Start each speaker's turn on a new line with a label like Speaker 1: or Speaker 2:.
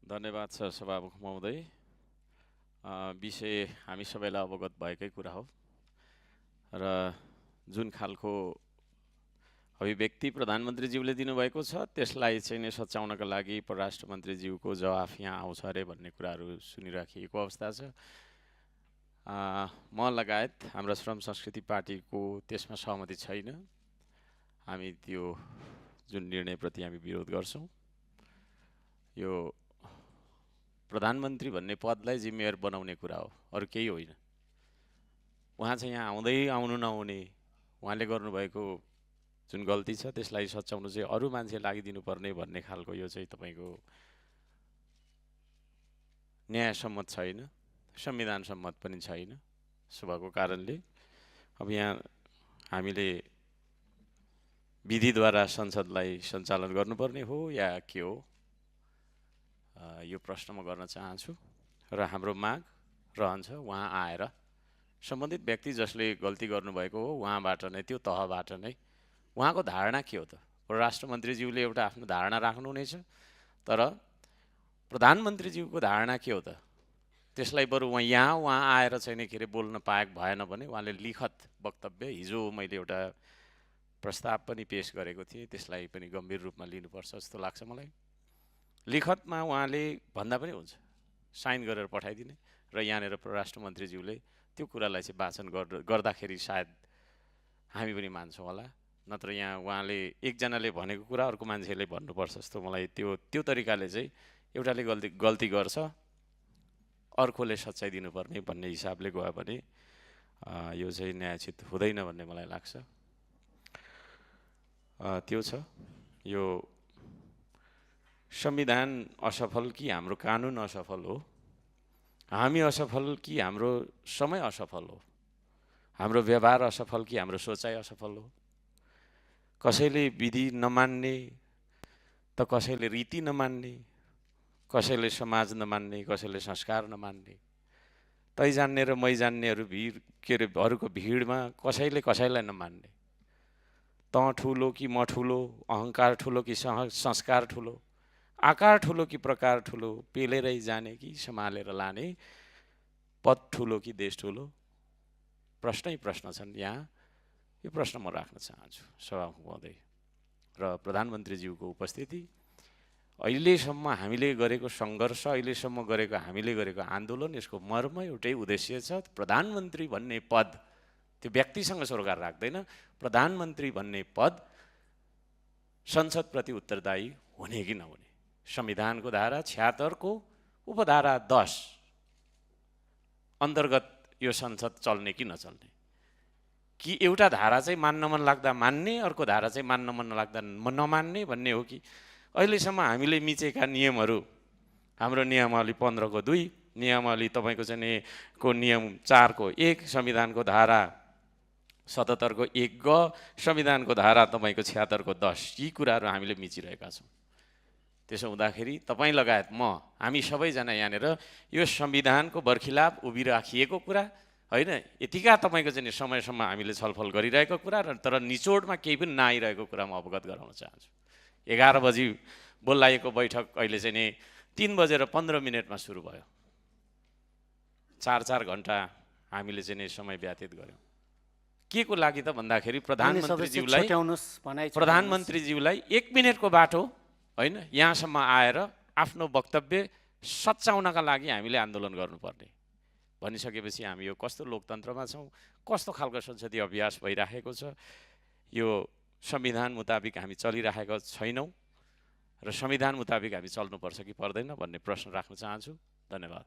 Speaker 1: धन्यवाद छ सभामुख महोदय। विषय हामी सबैलाई अवगत भएकै कुरा हो र जुन खालको अभिव्यक्ति प्रधानमन्त्रीज्यूले दिनुभएको छ त्यसलाई चाहिँ नै सच्याउनका लागि परराष्ट्र मन्त्रीज्यूको जवाफ यहाँ आउँछ अरे भन्ने कुराहरू सुनिराखिएको अवस्था छ। म लगायत हाम्रो श्रम संस्कृति पार्टीको त्यसमा सहमति छैन। हामी त्यो जुन निर्णयप्रति हामी विरोध गर्छौँ। यो प्रधानमन्त्री भन्ने पदलाई जिम्मेवार बनाउने कुरा हो, अरू केही होइन। उहाँ चाहिँ यहाँ आउनु नहुने, उहाँले गर्नुभएको जुन गल्ती छ त्यसलाई सच्याउनु चाहिँ अरू मान्छे लागिदिनु पर्ने भन्ने खालको यो चाहिँ तपाईँको न्यायसम्मत छैन, संविधान सम्मत पनि छैन। सुभाको कारणले अब यहाँ हामीले विधिद्वारा संसदलाई सञ्चालन गर्नुपर्ने हो या के हो, यो प्रश्न म गर्न चाहन्छु र हाम्रो माग रहन्छ उहाँ आएर सम्बन्धित व्यक्ति जसले गल्ती गर्नुभएको हो उहाँबाट नै, त्यो तहबाट नै उहाँको धारणा के हो त। परराष्ट्र मन्त्रीज्यूले एउटा आफ्नो धारणा राख्नुहुनेछ, तर प्रधानमन्त्रीज्यूको धारणा के हो त त्यसलाई बरु उहाँ आएर चाहिँ के अरे बोल्न पाएको भएन भने उहाँले लिखत वक्तव्य, हिजो मैले एउटा प्रस्ताव पनि पेश गरेको थिएँ, त्यसलाई पनि गम्भीर रूपमा लिनुपर्छ जस्तो लाग्छ मलाई। लिखतमा उहाँले भन्दा पनि हुन्छ, साइन गरेर पठाइदिने र यहाँनिर परराष्ट्र मन्त्रीज्यूले त्यो कुरालाई चाहिँ वाचन गर्दाखेरि सायद हामी पनि मान्छौँ होला। नत्र यहाँ उहाँले एकजनाले भनेको कुरा अर्को मान्छेले भन्नुपर्छ जस्तो मलाई त्यो तरिकाले चाहिँ एउटाले गल्ती गर्छ अर्कोले सच्याइ दिनुपर्ने भन्ने हिसाबले गयो भने यो चाहिँ न्यायोचित हुँदैन भन्ने मलाई लाग्छ। त्यो छ। यो संविधान असफल कि हाम्रो कानुन असफल हो, हामी असफल कि हाम्रो समय असफल हो, हाम्रो व्यवहार असफल कि हाम्रो सोचाइ असफल हो। कसैले विधि नमान्ने त कसैले रीति नमान्ने, कसैले समाज नमान्ने, कसैले संस्कार नमान्ने, तै जान्ने र मै जान्नेहरू अरूको भिडमा कसैले कसैलाई नमान्ने, त ठुलो कि म ठुलो, अहङ्कार ठुलो कि संस्कार ठुलो, आकार ठुलो कि प्रकार ठुलो, पेलेरै जाने कि सम्हालेर लाने, पद ठुलो कि देश ठुलो, प्रश्नै प्रश्न छन् यहाँ। यो प्रश्न म राख्न चाहन्छु सभामुख महोदय र प्रधानमन्त्रीज्यूको उपस्थिति। अहिलेसम्म हामीले गरेको सङ्घर्ष, अहिलेसम्म हामीले गरेको आन्दोलन, यसको मर्म एउटै उद्देश्य छ, प्रधानमन्त्री भन्ने पद त्यो व्यक्तिसँग सरोकार राख्दैन। प्रधानमन्त्री भन्ने पद संसदप्रति उत्तरदायी हुने कि नहुने, संविधानको धारा 76 को उपधारा 10 अन्तर्गत यो संसद चल्ने कि नचल्ने, कि एउटा धारा चाहिँ मान्न मन लाग्दा मान्ने, अर्को धारा चाहिँ मान्न मन नलाग्दा नमान्ने भन्ने हो कि अहिलेसम्म हामीले मिचेका नियमहरू, हाम्रो नियमावली 15 को 2, नियमावली तपाईँको चाहिँ को नियम 4 को 1, संविधानको धारा 77 को 1 ग, संविधानको धारा तपाईँको 76 को 10, यी कुराहरू हामीले मिचिरहेका छौँ। त्यसो हुँदाखेरि तपाईँ लगायत हामी सबैजना यहाँनिर यो संविधानको बर्खिलाफ उभिराखिएको कुरा होइन, यतिका तपाईँको चाहिँ समयसम्म हामीले छलफल गरिरहेको कुरा र तर निचोडमा केही पनि नआइरहेको कुरा म अवगत गराउन चाहन्छु। 11 बजी बोलाइएको बैठक अहिले चाहिँ नि 3:15 सुरु भयो। 4 घन्टा हामीले चाहिँ नि समय व्यतीत गऱ्यौँ। के को लागि त भन्दाखेरि प्रधानमन्त्रीज्यूलाई 1 मिनेटको बाटो होइन, यहाँसम्म आएर आफ्नो वक्तव्य सच्याउनका लागि हामीले आन्दोलन गर्नुपर्ने भनिसकेपछि हामी यो कस्तो लोकतन्त्रमा छौँ, कस्तो खालको संसदीय अभ्यास भइराखेको छ, यो संविधान मुताबिक हामी चलिरहेका छैनौँ र संविधान मुताबिक हामी चल्नुपर्छ कि पर्दैन भन्ने प्रश्न राख्न चाहन्छु। धन्यवाद।